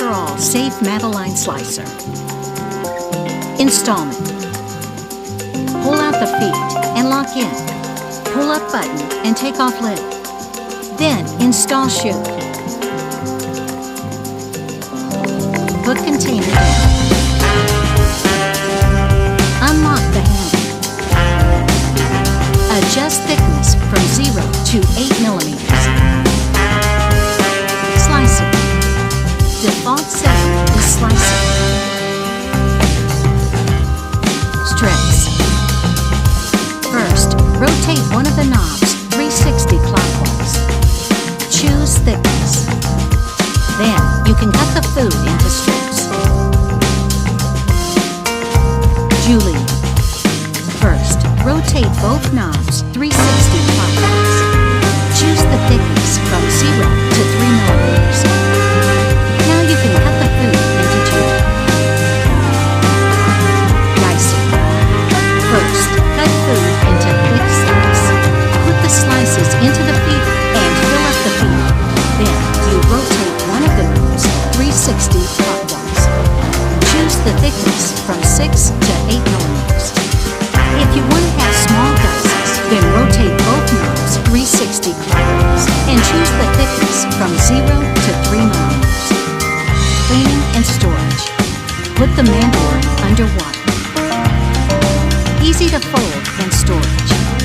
once-for-all safe Mandoline slicer. Installment. Pull out the feet and lock in. Pull up button and take off lid. Then install shoe. Put container down. Unlock the handle. Adjust thickness from 0 to 8 millimeters. Slicer. Default setting is slicer. Strips. First, rotate one of the knobs 360 clockwise. Choose thickness. Then, you can cut the food into strips. Julienne. First, rotate both knobs 360 clockwise. Choose the thickness from 0 to 3 millimeters. Now you can cut the food into two. Dicing. First, cut food into thick slices. Put the slices into the feeder and fill up the feeder. Then, you rotate one of the knobs 360 clockwise. Choose the thickness from 6 to 8 millimeters. If you want to have small dices, then rotate both knobs 360 clockwise and choose the thickness from 0 to 3 millimeters. Cleaning and storage. Put the Mandoline under water. Easy to fold and storage.